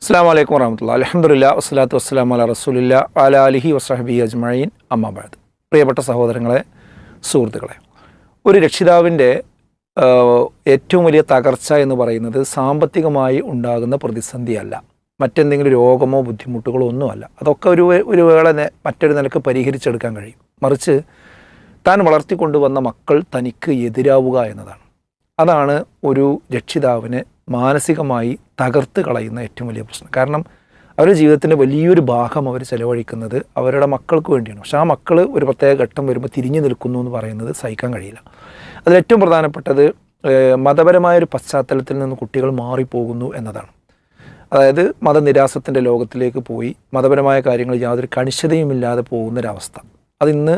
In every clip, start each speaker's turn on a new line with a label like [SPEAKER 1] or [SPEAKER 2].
[SPEAKER 1] അസ്സലാമു അലൈക്കും വറഹ്മത്തുള്ളാഹി. അൽഹംദുലില്ലാഹി വസ്സലാത്തു വസ്സലാമു അലാ റസൂലില്ലാഹി വഅലാ ആലിഹി വസ്സഹ്ബിഹി അജ്മഈൻ. അമ്മാ ബഅദ്. പ്രിയപ്പെട്ട സഹോദരങ്ങളെ, സുഹൃത്തുക്കളെ, ഒരു രക്ഷിതാവിൻ്റെ ഏറ്റവും വലിയ തകർച്ച എന്ന് പറയുന്നത് സാമ്പത്തികമായി ഉണ്ടാകുന്ന പ്രതിസന്ധിയല്ല, മറ്റെന്തെങ്കിലും രോഗമോ ബുദ്ധിമുട്ടുകളോ ഒന്നുമല്ല. അതൊക്കെ ഒരു വേള മറ്റൊരു നിലക്ക് പരിഹരിച്ചെടുക്കാൻ കഴിയും. മറിച്ച് താൻ വളർത്തിക്കൊണ്ടുവന്ന മക്കൾ തനിക്ക് എതിരാവുക എന്നതാണ്. അതാണ് ഒരു രക്ഷിതാവിനെ മാനസികമായി തകർത്ത് കളയുന്ന ഏറ്റവും വലിയ പ്രശ്നം. കാരണം അവരുടെ ജീവിതത്തിൻ്റെ വലിയൊരു ഭാഗം അവർ ചെലവഴിക്കുന്നത് അവരുടെ മക്കൾക്ക് വേണ്ടിയാണ്. പക്ഷേ ആ മക്കൾ ഒരു പ്രത്യേക ഘട്ടം വരുമ്പോൾ തിരിഞ്ഞു നിൽക്കുന്നു എന്ന് പറയുന്നത് സഹിക്കാൻ കഴിയില്ല. അതിലേറ്റവും പ്രധാനപ്പെട്ടത് മതപരമായൊരു പശ്ചാത്തലത്തിൽ നിന്ന് കുട്ടികൾ മാറിപ്പോകുന്നു എന്നതാണ്. അതായത് മതനിരാസത്തിൻ്റെ ലോകത്തിലേക്ക് പോയി മതപരമായ കാര്യങ്ങൾ യാതൊരു കണിശതയുമില്ലാതെ പോകുന്നൊരവസ്ഥ. അതിന്ന്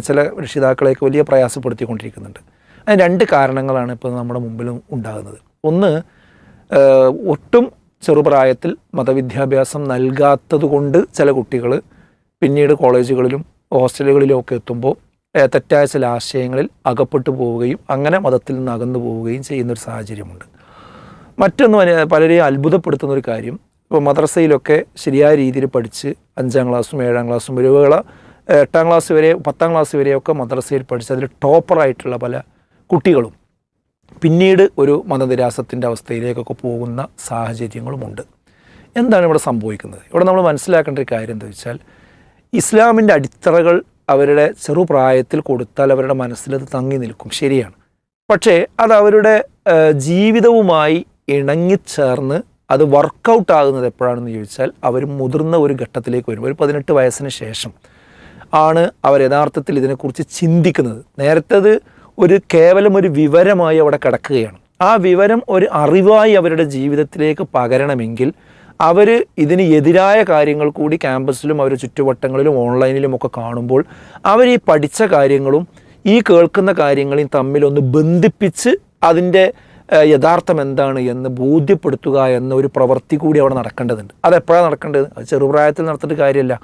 [SPEAKER 1] ചില രക്ഷിതാക്കളെയൊക്കെ വലിയ പ്രയാസപ്പെടുത്തിക്കൊണ്ടിരിക്കുന്നുണ്ട്. അതിന് രണ്ട് കാരണങ്ങളാണ് ഇപ്പോൾ നമ്മുടെ മുമ്പിലും ഉണ്ടാകുന്നത്. ഒന്ന്, ഒട്ടും ചെറുപ്രായത്തിൽ മതവിദ്യാഭ്യാസം നൽകാത്തത് കൊണ്ട് ചില കുട്ടികൾ പിന്നീട് കോളേജുകളിലും ഹോസ്റ്റലുകളിലും ഒക്കെ എത്തുമ്പോൾ തെറ്റായ ചില ആശയങ്ങളിൽ അകപ്പെട്ടു പോവുകയും അങ്ങനെ മതത്തിൽ നിന്ന് അകന്നു പോവുകയും ചെയ്യുന്നൊരു സാഹചര്യമുണ്ട്. മറ്റൊന്ന്, പലരെയും അത്ഭുതപ്പെടുത്തുന്ന ഒരു കാര്യം, ഇപ്പോൾ മദ്രസയിലൊക്കെ ശരിയായ രീതിയിൽ പഠിച്ച് 5ാം ക്ലാസ്സും 7ാം ക്ലാസ്സും ഒരു വേള 8ാം ക്ലാസ് വരെ 10ാം ക്ലാസ് വരെയൊക്കെ മദ്രസയിൽ പഠിച്ച് അതിൽ ടോപ്പറായിട്ടുള്ള പല കുട്ടികളും പിന്നീട് ഒരു മതനിരാസത്തിൻ്റെ അവസ്ഥയിലേക്കൊക്കെ പോകുന്ന സാഹചര്യങ്ങളുമുണ്ട്. എന്താണ് ഇവിടെ സംഭവിക്കുന്നത്? ഇവിടെ നമ്മൾ മനസ്സിലാക്കേണ്ട ഒരു കാര്യം എന്താ വെച്ചാൽ, ഇസ്ലാമിൻ്റെ അടിത്തറകൾ അവരുടെ ചെറുപ്രായത്തിൽ കൊടുത്താൽ അവരുടെ മനസ്സിലത് തങ്ങി നിൽക്കും, ശരിയാണ്. പക്ഷേ അത് അവരുടെ ജീവിതവുമായി ഇണങ്ങിച്ചേർന്ന് അത് വർക്കൗട്ട് ആകുന്നത് എപ്പോഴാണെന്ന് ചോദിച്ചാൽ അവർ മുതിർന്ന ഒരു ഘട്ടത്തിലേക്ക് വരും. ഒരു 18 വയസ്സിന് ശേഷം ആണ് അവർ യഥാർത്ഥത്തിൽ ഇതിനെക്കുറിച്ച് ചിന്തിക്കുന്നത്. നേരത്തേത് കേവലം ഒരു വിവരമായി അവിടെ കിടക്കുകയാണ്. ആ വിവരം ഒരു അറിവായി അവരുടെ ജീവിതത്തിലേക്ക് പകരണമെങ്കിൽ അവർ ഇതിന് എതിരായ കാര്യങ്ങൾ കൂടി ക്യാമ്പസിലും അവരുടെ ചുറ്റുവട്ടങ്ങളിലും ഓൺലൈനിലും ഒക്കെ കാണുമ്പോൾ അവർ ഈ പഠിച്ച കാര്യങ്ങളും ഈ കേൾക്കുന്ന കാര്യങ്ങളെയും തമ്മിലൊന്ന് ബന്ധിപ്പിച്ച് അതിൻ്റെ യഥാർത്ഥം എന്താണ് എന്ന് ബോധ്യപ്പെടുത്തുക എന്ന ഒരു പ്രവൃത്തി കൂടി അവിടെ നടക്കേണ്ടതുണ്ട്. അതെപ്പോഴാണ് നടക്കേണ്ടത്? അത് ചെറുപ്രായത്തിൽ നടത്തിയിട്ട് കാര്യമില്ല.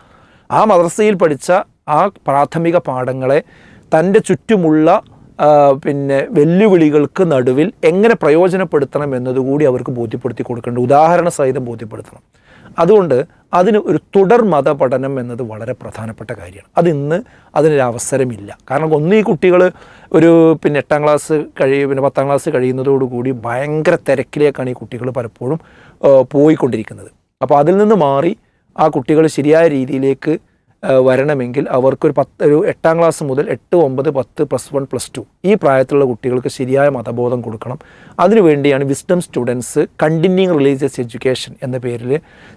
[SPEAKER 1] ആ മദ്രസയിൽ പഠിച്ച ആ പ്രാഥമിക പാഠങ്ങളെ തൻ്റെ ചുറ്റുമുള്ള വെല്ലുവിളികൾക്ക് നടുവിൽ എങ്ങനെ പ്രയോജനപ്പെടുത്തണം എന്നതുകൂടി അവർക്ക് ബോധ്യപ്പെടുത്തി കൊടുക്കേണ്ട, ഉദാഹരണ സഹിതം ബോധ്യപ്പെടുത്തണം. അതുകൊണ്ട് അതിന് ഒരു തുടർ മതപഠനം എന്നത് വളരെ പ്രധാനപ്പെട്ട കാര്യമാണ്. അതിന്ന് അതിനൊരു അവസരമില്ല. കാരണം ഈ കുട്ടികൾ ഒരു 8ാം ക്ലാസ് 10ാം ക്ലാസ് കഴിയുന്നതോടുകൂടി ഭയങ്കര തിരക്കിലേക്കാണ് ഈ കുട്ടികൾ പലപ്പോഴും പോയിക്കൊണ്ടിരിക്കുന്നത്. അപ്പോൾ അതിൽ നിന്ന് മാറി ആ കുട്ടികൾ ശരിയായ രീതിയിലേക്ക് വരണമെങ്കിൽ അവർക്കൊരു 8ാം ക്ലാസ് മുതൽ 8, 9, 10, +1, +2 ഈ പ്രായത്തിലുള്ള കുട്ടികൾക്ക് ശരിയായ മതബോധം കൊടുക്കണം. അതിനുവേണ്ടിയാണ് wisdom students continuing religious education എന്ന പേരിൽ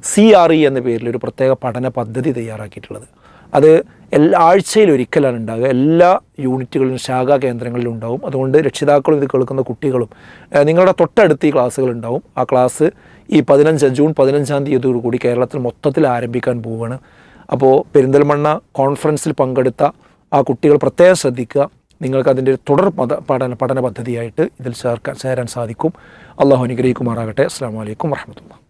[SPEAKER 1] CRE എന്ന പേരിൽ ഒരു പ്രത്യേക പഠന പദ്ധതി തയ്യാറാക്കിയിട്ടുള്ളത്. അത് ആഴ്ചയിലൊരിക്കലാണ് ഉണ്ടാകുക. എല്ലാ യൂണിറ്റുകളിലും ശാഖാ കേന്ദ്രങ്ങളിലും ഉണ്ടാവും. അതുകൊണ്ട് രക്ഷിതാക്കളും ഇത് കേൾക്കുന്ന കുട്ടികളും നിങ്ങളുടെ തൊട്ടടുത്ത് ഈ ക്ലാസ്സുകൾ ഉണ്ടാവും. ആ ക്ലാസ് ഈ ജൂൺ 15-ാം തീയതിയോടുകൂടി കേരളത്തിൽ മൊത്തത്തിൽ ആരംഭിക്കാൻ പോവുകയാണ്. അപ്പോൾ പെരിന്തൽമണ്ണ കോൺഫറൻസിൽ പങ്കെടുത്ത ആ കുട്ടികൾ പ്രത്യേകം ശ്രദ്ധിക്കുക. നിങ്ങൾക്ക് അതിൻ്റെ ഒരു തുടർ പഠന പദ്ധതിയായിട്ട് ഇതിൽ ചേരാൻ സാധിക്കും. അള്ളാഹു അനുഗ്രഹിക്കുമാറാകട്ടെ. അസ്സലാമു അലൈക്കും വറഹ്മത്തുള്ളാഹി.